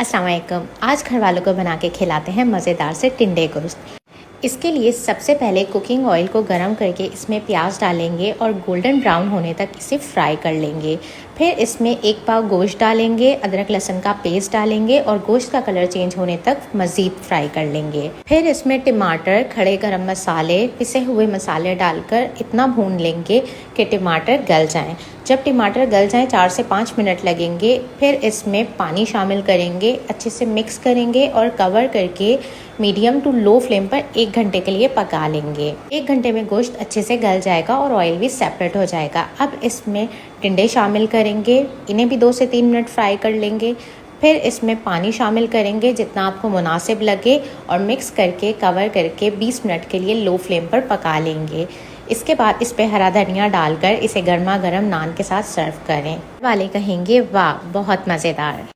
अस्सलाम वालेकुम। आज घर वालों को बना के खिलाते हैं मज़ेदार से टिंडे गोश्त। इसके लिए सबसे पहले कुकिंग ऑयल को गरम करके इसमें प्याज डालेंगे और गोल्डन ब्राउन होने तक इसे फ्राई कर लेंगे। फिर इसमें 1 पाव गोश्त डालेंगे, अदरक लहसुन का पेस्ट डालेंगे और गोश्त का कलर चेंज होने तक मज़ीद फ्राई कर लेंगे। फिर इसमें टमाटर, खड़े गरम मसाले, पिसे हुए मसाले डालकर इतना भून लेंगे कि टमाटर गल जाएं। जब टमाटर गल जाएं 4 से 5 मिनट लगेंगे। फिर इसमें पानी शामिल करेंगे, अच्छे से मिक्स करेंगे और कवर करके मीडियम टू लो फ्लेम पर 1 घंटे के लिए पका लेंगे। 1 घंटे में गोश्त अच्छे से गल जाएगा और ऑयल भी सेपरेट हो जाएगा। अब इसमें टिंडे शामिल करेंगे, इन्हें भी 2 से 3 मिनट फ्राई कर लेंगे। फिर इसमें पानी शामिल करेंगे जितना आपको मुनासिब लगे और मिक्स करके कवर करके 20 मिनट के लिए लो फ्लेम पर पका लेंगे। इसके बाद इस पे हरा धनिया डालकर इसे गर्मा गर्म नान के साथ सर्व करें। वाले कहेंगे वाह बहुत मज़ेदार।